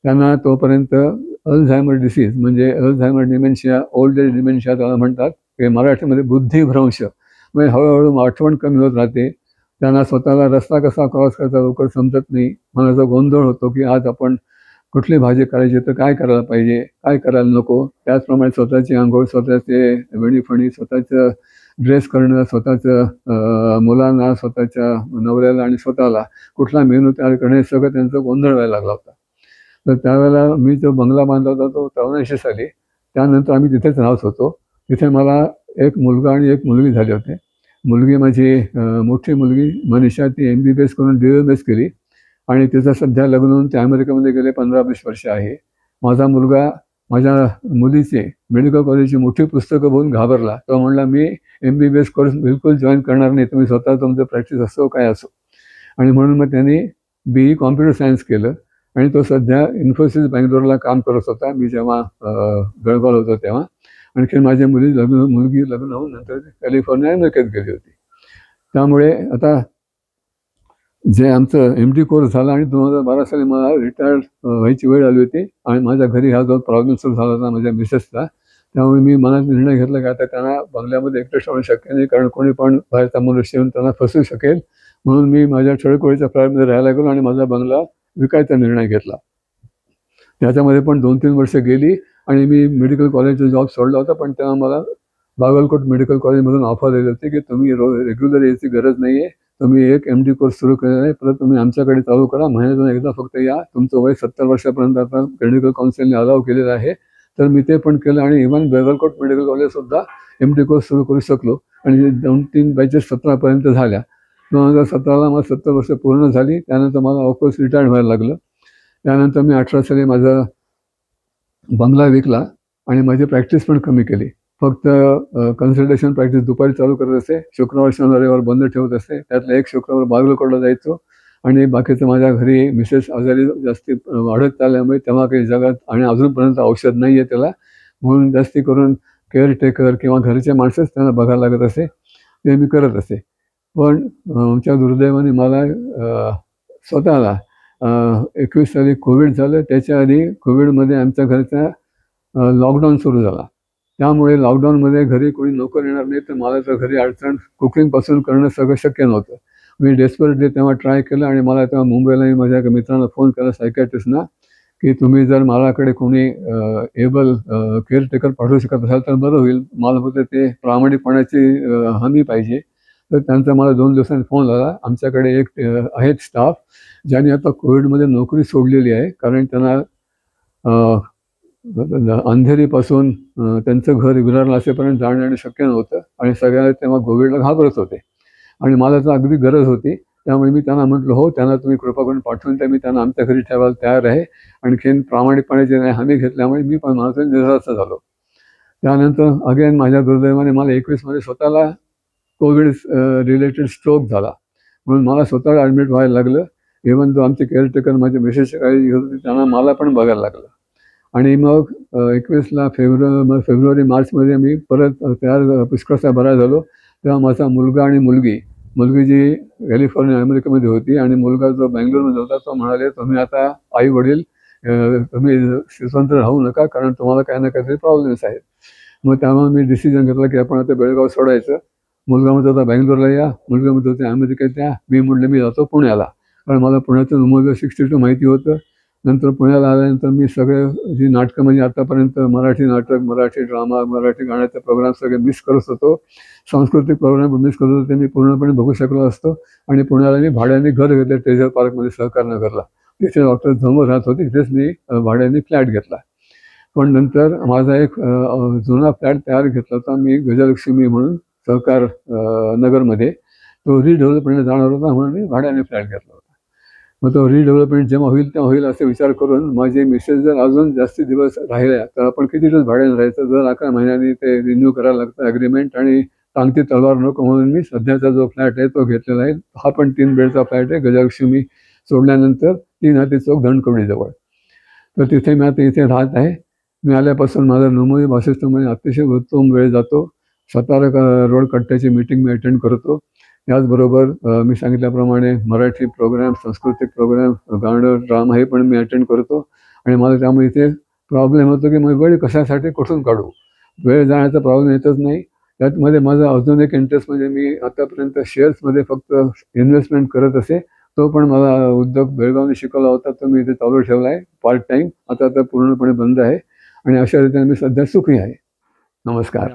त्यांना तोपर्यंत अल्झायमर डिसीज म्हणजे Alzheimer dementia, old age dementia त्याला म्हणतात, की मराठीमध्ये बुद्धिभ्रंश. म्हणजे हळूहळू आठवण कमी होत राहते. त्यांना स्वतःला रस्ता कसा क्रॉस करायचा लवकर समजत नाही. मनाचा गोंधळ होतो की आज आपण कुठली भाजी करायची, तर काय करायला पाहिजे, काय करायला नको. त्याचप्रमाणे स्वतःची अंघोळ, स्वतःचे वेणीफणी, स्वतःचं ड्रेस करणं, स्वतःचं मुलांना, स्वतःच्या नवऱ्याला आणि स्वतःला कुठला मेनू तयार करणं, हे सगळं त्यांचं गोंधळ व्हायला लागला होता. तर त्यावेळेला मी जो बंगला बांधला होता तो 84 साली. त्यानंतर आम्ही तिथेच राहत होतो. तिथे मला एक मुलगा आणि एक मुलगी झाले होते. मुलगी माझी मोठी मुलगी मनीषा, ती MBBS करून DMS केली आणि तिचं सध्या लग्न होऊन ते अमेरिकेमध्ये गेले 15-20 वर्ष आहे. माझा मुलगा माझ्या मुलीचे मेडिकल कॉलेजची मोठी पुस्तकं बघून घाबरला. तो म्हणला, मी MBBS कोर्स बिलकुल जॉईन करणार नाही, तुम्ही स्वतः तुमचं प्रॅक्टिस असो काय असो. आणि म्हणून मग त्यांनी BE कॉम्प्युटर सायन्स केलं आणि तो सध्या इन्फोसिस बँगलोरला काम करत होता. मी जेव्हा बेळगावला होतो तेव्हा. आणखी माझ्या मुलगी लग्न होऊन नंतर कॅलिफोर्निया अमेरिकेत गेली होती. त्यामुळे आता जे आमचं MD कोर्स झाला आणि 2012 साली मला रिटायर्ड व्हायची वेळ आली होती आणि माझ्या घरी हा जो प्रॉब्लेम सुरू झाला होता माझ्या मिसेसचा, त्यामुळे मी मनात निर्णय घेतला की आता त्यांना बंगल्यामध्ये एकटं ठेवणं शक्य नाही, कारण कोणी पण बाहेरचा मनुष्य येऊन त्यांना फसवू शकेल. म्हणून मी माझ्या छळकोळीच्या फ्लॅटमध्ये राहायला गेलो आणि माझा बंगला विकायचा निर्णय घेतला. त्याच्यामध्ये पण 2-3 वर्ष गेली आणि मी मेडिकल कॉलेजचा जॉब सोडला होता. पण तेव्हा मला बागलकोट मेडिकल कॉलेजमधून ऑफर दिली होती की तुम्ही रेग्युलर यायची गरज नाही आहे, तुम्ही एक MD कोर्स सुरू केलेला आहे, परत तुम्ही आमच्याकडे चालू करा, महिन्यातून एकदा फक्त या, तुमचं वय 70 वर्षापर्यंत आता मेडिकल काउन्सिलने अलाव केलेलं आहे. तर मी ते पण केलं आणि इव्हन बागलकोट मेडिकल कॉलेजसुद्धा MD कोर्स सुरू करू शकलो आणि 2-3 बॅचेस 17पर्यंत झाल्या. 2017ला मला 70 वर्ष पूर्ण झाली. त्यानंतर मला ऑफकोर्स रिटायर्ड व्हायला लागलं. त्यानंतर मी 18 साली माझा बंगला विकला आणि माझी प्रॅक्टिस पण कमी केली. फक्त कन्सल्टेशन प्रॅक्टिस दुपारी चालू करत असते, शुक्रवार शनिवार रविवार बंद ठेवत असते. त्यातला एक शुक्रवार बागलकोटला जायचो आणि बाकीचं माझ्या घरी मिसेस आजारी जास्ती वाढत चालल्यामुळे तेव्हा काही जगात आणि अजूनपर्यंत औषध नाही आहे त्याला, म्हणून जास्ती करून केअरटेकर किंवा घरचे माणसंच त्यांना बघायला लागत असे, ते मी करत असे. पण आमच्या दुर्दैवाने मला स्वतःला 21 साली कोविड झालं. त्याच्या आधी कोविडमध्ये आमच्या घरचा लॉकडाऊन सुरू झाला. त्यामुळे लॉकडाऊनमध्ये घरी कोणी नोकर येणार नाही, तर मला तर घरी अडचण कुकिंगपासून करणं सगळं शक्य नव्हतं. मी डेस्परेटली तेव्हा ट्राय केलं आणि मला तेव्हा मुंबईलाही माझ्या एका मित्रांना फोन केला सायकॅट्रिस्टना की तुम्ही जर माझ्याकडे कोणी एबल केअरटेकर पाठवू शकत असाल तर बरं होईल, मला फक्त ते प्रामाणिकपणाची हमी पाहिजे. तर त्यांचा मला 2 दिवसांनी फोन आला. आमच्याकडे एक आहेत स्टाफ ज्यांनी आता कोविडमध्ये नोकरी सोडलेली आहे, कारण त्यांना अंधेरीपासून त्यांचं घर विरारला असेपर्यंत जाणं शक्य नव्हतं आणि सगळ्यांना तेव्हा कोविडला घाबरत होते आणि मला तर अगदी गरज होती. त्यामुळे मी त्यांना म्हटलं हो, त्यांना तुम्ही कृपा करून पाठवून द्या, मी त्यांना आमच्या घरी ठेवायला तयार आहे. आणखीन प्रामाणिकपणाची हमी घेतल्यामुळे मी पण माझं निराश झालो. त्यानंतर अगेन माझ्या दुर्दैवाने मला 21मध्ये स्वतःला कोविड रिलेटेड स्ट्रोक झाला, म्हणून मला स्वतःला ॲडमिट व्हायला लागलं. इव्हन जो आमचे केअरटेकर माझे मिसेसची काळजी घेत होते त्यांना मला पण बघायला लागलं. आणि मग 21ला फेब्रुवारी मार्चमध्ये मी परत तयार पुष्कळसा बरा झालो. तेव्हा माझा मुलगा आणि मुलगी जी कॅलिफोर्निया अमेरिकेमध्ये होती आणि मुलगा जो बँगलोरमध्ये होता, तो म्हणाले तुम्ही आता आई वडील तुम्ही स्वतंत्र राहू नका, कारण तुम्हाला काही ना काहीतरी प्रॉब्लेम्स आहेत. मग त्यामुळे मी डिसिजन घेतला की आपण आता बेळगाव सोडायचं. मुलगा म्हणत होता बँगलोरला या, मुलगा म्हणत होते अमेरिकेत या. मी म्हटलं मी जातो पुण्याला, कारण मला पुण्याचं नंबर 62 माहिती होतं. नंतर पुण्याला आल्यानंतर मी सगळे जी नाटकं म्हणजे आतापर्यंत मराठी नाटक, मराठी ड्रामा, मराठी गाण्याचे प्रोग्राम सगळे मिस करत होतो. सांस्कृतिक प्रोग्राम मिस करत होतो, ते मी पूर्णपणे बघू शकलो असतो. आणि पुण्याला मी भाड्याने घर घेतलं ट्रेझर पार्कमध्ये सहकार नगरला. तिथे डॉक्टर झमर राहत होते, तिथेच मी भाड्याने फ्लॅट घेतला. पण नंतर माझा एक जुना फ्लॅट तयार घेतला होता मी गजलक्ष्मी म्हणून सहकार नगरमध्ये. तो रिडेव्हलपमेंट जाणार होता म्हणून मी भाड्याने फ्लॅट घेतला होता. मग तो रिडेव्हलपमेंट जेव्हा होईल तेव्हा होईल असे विचार करून माझे मिसेस जर अजून जास्ती दिवस राहिल्या तर आपण किती दिवस भाड्याने राहायचं, दर 11 महिन्यांनी ते रिन्यू करायला लागतं ॲग्रीमेंट, आणि टांगती तलवार नको म्हणून मी सध्याचा जो फ्लॅट आहे तो घेतलेला आहे. हा पण 3 बेडचा फ्लॅट आहे गजलक्ष्मी सोडल्यानंतर 3 हाती चौक धनकवडीजवळ. तर तिथे मी आता इथे राहत आहे. मी आल्यापासून माझा नमोई वासिष्ठमध्ये अतिशय उत्तम वेळ जातो. सातारा रोड कट्ट्याची मीटिंग मी अटेंड करतो. याचबरोबर मी सांगितल्याप्रमाणे मराठी प्रोग्राम, सांस्कृतिक प्रोग्राम, गाणं, ड्रामा हे पण मी अटेंड करतो. आणि मला त्यामुळे इथे प्रॉब्लेम होतो की मग वेळ कशासाठी कुठून काढू, वेळ जाण्याचा प्रॉब्लेम येतच नाही. त्यातमध्ये माझा अजून एक इंटरेस्ट म्हणजे मी आतापर्यंत शेअर्समध्ये फक्त इन्व्हेस्टमेंट करत असे. तो पण मला उद्योग बेळगावने शिकवला होता, तो मी इथे चालू ठेवला आहे पार्ट टाईम. आता पूर्णपणे बंद आहे आणि अशा रीतीने मी सध्या सुखी आहे. नमस्कार.